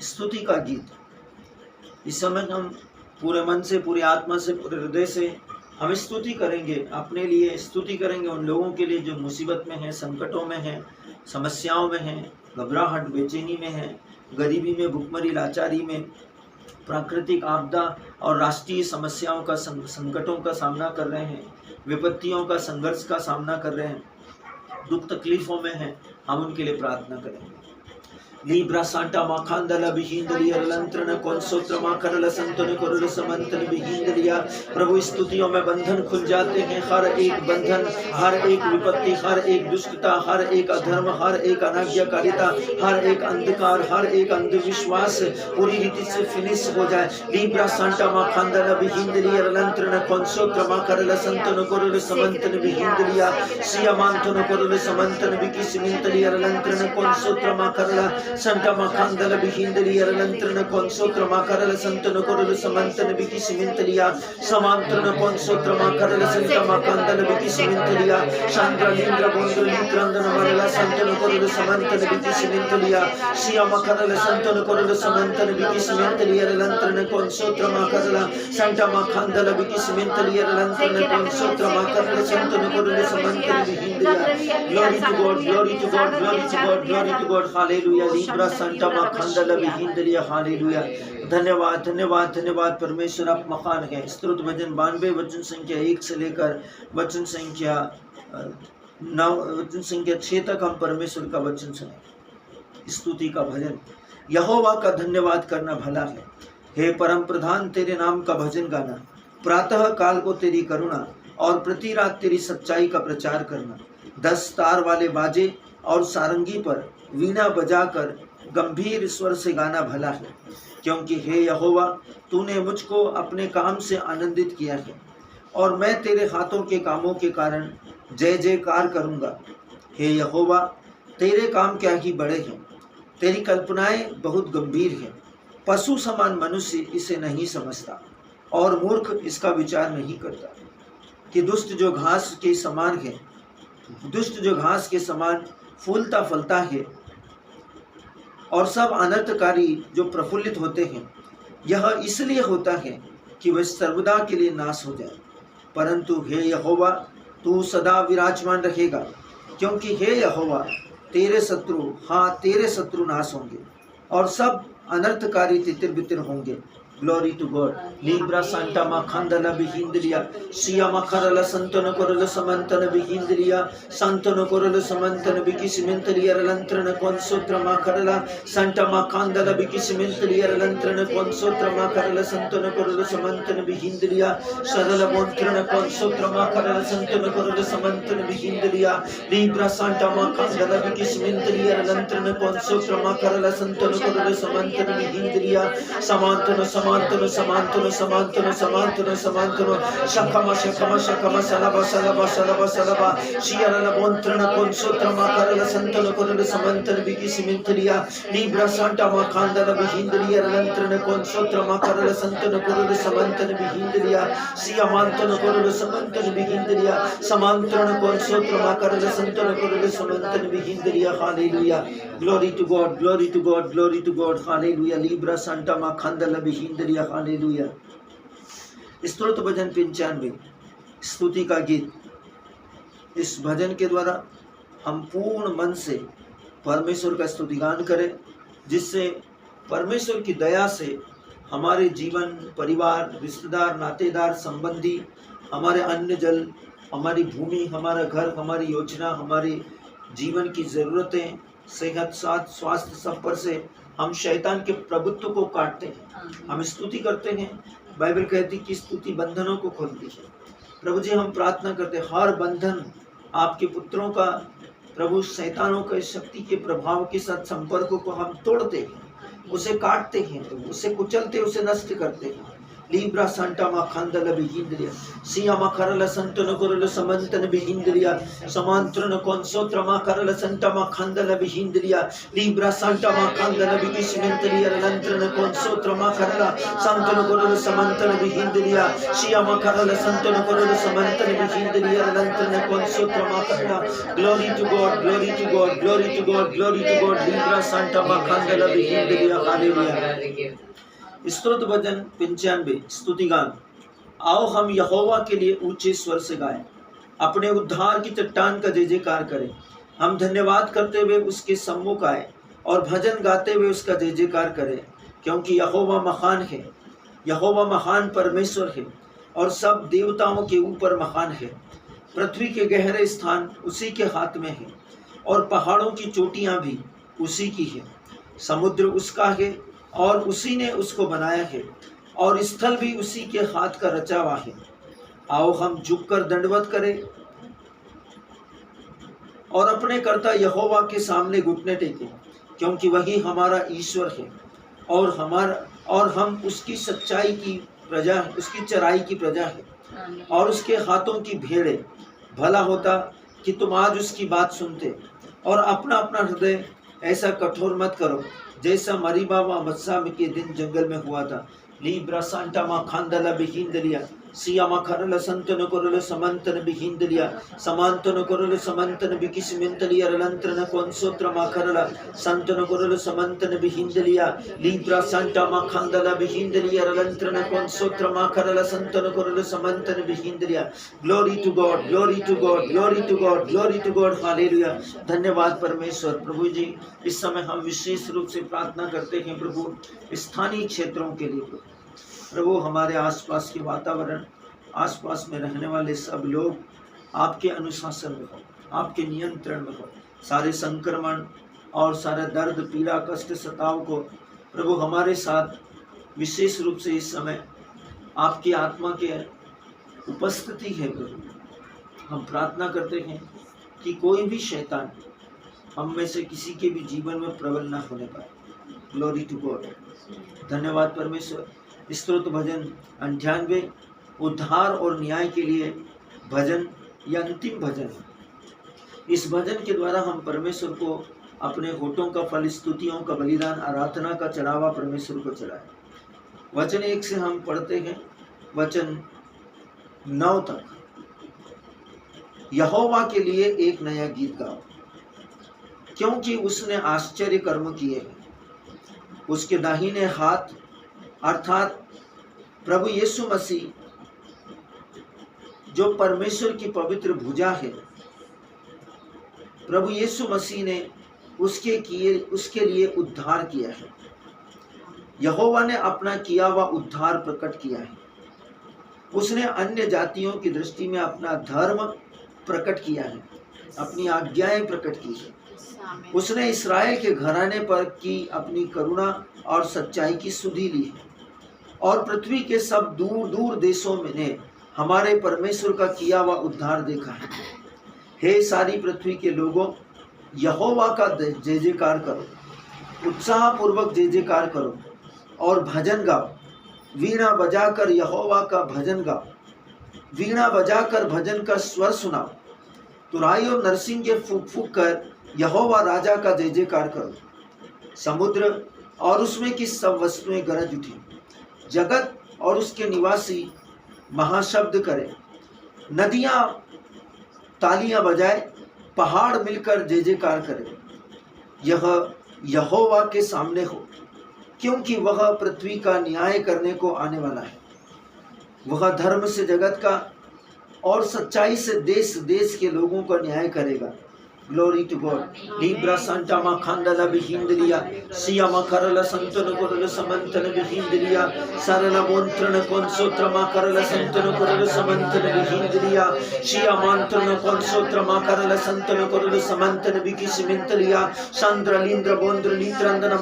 स्तुति का गीत। इस समय हम पूरे मन से, पूरी आत्मा से, पूरे हृदय से हम स्तुति करेंगे, अपने लिए स्तुति करेंगे, उन लोगों के लिए जो मुसीबत में हैं, संकटों में हैं, समस्याओं में हैं, घबराहट बेचैनी में हैं, गरीबी में, भुखमरी, लाचारी में, प्राकृतिक आपदा और राष्ट्रीय समस्याओं का, संकटों का सामना कर रहे हैं, विपत्तियों का, संघर्ष का सामना कर रहे हैं, दुख तकलीफों में हैं, हम उनके लिए प्रार्थना करेंगे। Libra Santa Makandala Bihindalia Lantrana Consotra Makarala Santone Korula Samantana Bihindalia। प्रभु स्तुतियों में बंधन खुल जाते हैं। हर एक बंधन, हर एक विपत्ति, हर एक दुष्टता, हर एक अधर्म, हर एक अनाज्ञाकारिता, हर एक अंधकार, हर एक अंधविश्वास पूरी रीति से फिनिश हो जाए। Libra Santa Makandala Bihindalia Lantrana Consotra Makarala Santone Korula Samantana Bihindalia Siamantano Korula Samantana Bikisimintalia Lantrana Consotra Makarala Santa Makandala Bihindalia Lantrana Consotra Makarala Santana Korula Samantana Bikisimintalia Samantrana Consotra Makarala Santa Makandala Bikisimintalia Chandra Lindra Bondra Litrandana Marala Santana Korula Samantana Bikisimintalia Sia Makarala Santana Korula Samantana Bikisimintalia Lantrana Consotra Makarala Santa Makandala Bikisimintalia Lantrana Consotra Makarala Santana Korula Samantana Bihindalia। Glory to God, glory to God, glory to God, glory to God, hallelujah। Libra Santa Makandala Bihindalia, hallelujah। धन्यवाद धन्यवाद धन्यवाद परमेश्वर, आप महान हैं। स्तुति भजन 92 वचन संख्या 1 से लेकर वचन संख्या 9 वचन संख्या 6 तक हम परमेश्वर का वचन सुने। स्तुति का भजन। यहोवा का धन्यवाद करना भला है, हे परम प्रधान तेरे नाम का भजन गाना। प्रातः काल को तेरी करुणा और प्रति रात तेरी सच्चाई का प्रचार करना। 10 तार वाले बाजे और सारंगी पर वीणा बजाकर गंभीर स्वर से गाना भला है, क्योंकि हे यहोवा तूने मुझको अपने काम से आनंदित किया है और मैं तेरे हाथों के कामों के कारण जय जयकार करूँगा। हे यहोवा तेरे काम क्या ही बड़े हैं, तेरी कल्पनाएं बहुत गंभीर हैं। पशु समान मनुष्य इसे नहीं समझता और मूर्ख इसका विचार नहीं करता कि दुष्ट जो घास के समान है, दुष्ट जो घास के समान फूलता फलता है और सब अनर्थकारी जो प्रफुल्लित होते हैं, यह इसलिए होता है कि वह सर्वदा के लिए नाश हो जाए। परंतु हे यहोवा तू सदा विराजमान रहेगा, क्योंकि हे यहोवा तेरे शत्रु, हाँ तेरे शत्रु नाश होंगे और सब अनर्थकारी तितिर बितिर होंगे। Glory to God. Libra Santa Makandala Bihindalia Sia Makarala Santana Korala Samantana Bihindalia Santana Korala Samantana Bikisimintalia Lantrana Consotra Makarala Santa Makandala Bikisimintalia Lantrana Consotra Makarala Santana Korala Samantana Bihindalia Sarala Montrana Consotra Makarala Santana Korala Samantana Bihindalia Libra Santa Makandala Bikisimintalia Lantrana Consotra Makarala Santana Korala Samantana Bihindalia Samantana Samantano Samantano Samantano Samantano Samantano Shakama Shakama Shakama Salaba Salaba Salaba Salaba Shiara Montrana Consotra Makarala Santana Korala Samantana Bikisimintalia Libra Santa Makandala Bihindalia Lantrana Consotra Makarala Santana Korala Samantana Bihindalia Siamantana Korala Samantana Bihindalia Samantrana Consotra Makarala Santana Korala Samantana Bihindalia। Hallelujah. Glory to God, glory to God, glory to God, hallelujah। Libra Santa Makandala Bihindalia, hallelujah। स्तुत भजन 95 स्तुति का गीत। इस भजन के द्वारा हम पूर्ण मन से परमेश्वर का स्तुतिगान करें, जिससे परमेश्वर की दया से हमारे जीवन, परिवार, रिश्तेदार, नातेदार, संबंधी, हमारे अन्न जल, हमारी भूमि, हमारा घर, हमारी योजना, हमारे जीवन की ज़रूरतें, सेहत, साथ, स्वास्थ्य, सब पर से हम शैतान के प्रभुत्व को काटते हैं। हम स्तुति करते हैं। बाइबल कहती कि स्तुति बंधनों को खोलती है। प्रभु जी हम प्रार्थना करते हैं, हर बंधन आपके पुत्रों का, प्रभु शैतानों के शक्ति के प्रभाव के साथ संपर्क को हम तोड़ते हैं, उसे काटते हैं, उसे कुचलते, उसे नष्ट करते हैं। Libra Santa Makandala Bihindria, Sia Makarala Santana Kurula Samantana Bihindria, Samantrana Consotra Makarala Santa Makandala Bihindria, Libra Santa Makandala Bihishmentaria, Lantrana Consotra Makarala, Santana Kurula Samantana Bihindria, Sia Makarala Santana Kurula Samantana Bihindria, Lantrana Consotra Makarala. Glory to God, glory to God, glory to God, glory to God, Libra Santa Makandala Bihindria, Hallelujah. स्तुति भजन 95 स्तुतिगान। आओ हम यहोवा के लिए ऊंचे स्वर से गाएं, अपने उद्धार की चट्टान का जय जयकार करें। हम धन्यवाद करते हुए उसके सम्मुख आए और भजन गाते हुए उसका जय जयकार करें, क्योंकि यहोवा महान है, यहोवा महान परमेश्वर है और सब देवताओं के ऊपर महान है। पृथ्वी के गहरे स्थान उसी के हाथ में है और पहाड़ों की चोटियां भी उसी की है। समुद्र उसका है और उसी ने उसको बनाया है और स्थल भी उसी के हाथ का रचा हुआ है। आओ हम झुककर दंडवत करें और अपने कर्ता यहोवा के सामने घुटने टेकें, क्योंकि वही हमारा ईश्वर है और हम उसकी सच्चाई की प्रजा, उसकी चराई की प्रजा है और उसके हाथों की भेड़ें। भला होता कि तुम आज उसकी बात सुनते और अपना अपना हृदय ऐसा कठोर मत करो जैसा मरीबा व मत्सा के दिन जंगल में हुआ था। Libra Santa Makandala Bihindria, Sia Makarala Santana Korula Samantana Bihindria, Samantana Korula Samantana Bikismentalia, Lantrana Consotra Makarala, Santana Korula Samantana Bihindria, Libra Santa Makandala Bihindria, Lantrana Consotra Makarala, Santana Korula Samantana Bihindria. Glory to God, glory to God, glory to God, glory to God, Hallelujah. धन्यवाद परमेश्वर। प्रभु जी, इस समय हम विशेष रूप से प्रार्थना करते हैं प्रभु स्थानीय क्षेत्रों के लिए। प्रभु हमारे आसपास के वातावरण, आसपास में रहने वाले सब लोग आपके अनुशासन में हो, आपके नियंत्रण में हो। सारे संक्रमण और सारा दर्द, पीड़ा, कष्ट, सताव को प्रभु हमारे साथ विशेष रूप से इस समय आपकी आत्मा के उपस्थिति है। प्रभु हम प्रार्थना करते हैं कि कोई भी शैतान हम में से किसी के भी जीवन में प्रबल न होने पाए। Glory to God. धन्यवाद परमेश्वर। स्तोत्र भजन 98 उद्धार और न्याय के लिए भजन या अंतिम भजन। इस भजन के द्वारा हम परमेश्वर को अपने होठों का फल, स्तुतियों का बलिदान, आराधना का चढ़ावा परमेश्वर को चढ़ाए। वचन 1 से हम पढ़ते हैं वचन 9 तक। यहोवा के लिए एक नया गीत गाओ, क्योंकि उसने आश्चर्य कर्म किए हैं। उसके दाहिने हाथ अर्थात प्रभु यीशु मसीह जो परमेश्वर की पवित्र भुजा है, प्रभु यीशु मसीह ने उसके लिए उद्धार किया है। यहोवा ने अपना किया हुआ उद्धार प्रकट किया है। उसने अन्य जातियों की दृष्टि में अपना धर्म प्रकट किया है, अपनी आज्ञाएं प्रकट की है। उसने इस्राएल के घराने पर की अपनी करुणा और सच्चाई की सुधि ली है और पृथ्वी के सब दूर दूर देशों में ने हमारे परमेश्वर का किया हुआ उद्धार देखा है। हे सारी पृथ्वी के लोगों, यहोवा का जय जयकार करो, उत्साह पूर्वक जय जयकार करो और भजन गाओ। वीणा बजाकर यहोवा का भजन गाओ, वीणा बजाकर भजन का स्वर सुनाओ। तुराई और नरसिंह के फूक फूक कर यहोवा राजा का जय जयकार करो। समुद्र और उसमें की सब वस्तुएं गरज उठी, जगत और उसके निवासी महाशब्द करें। नदियां तालियां बजाए, पहाड़ मिलकर जय जयकार करें। यह यहोवा के सामने हो, क्योंकि वह पृथ्वी का न्याय करने को आने वाला है। वह धर्म से जगत का और सच्चाई से देश देश के लोगों का न्याय करेगा। Glory to God. Libra Santa Makandala Bihindria, Sia Makarala Santana Korala Samantana Bihindria, Sarala Montrana Consotra Makarala Santana Korala Samantana Bihindria, Sia Mantrana Consotra Makarala Santana Korala Samantana Bikisimintalia, Sandra Lindra Bondra Litrandana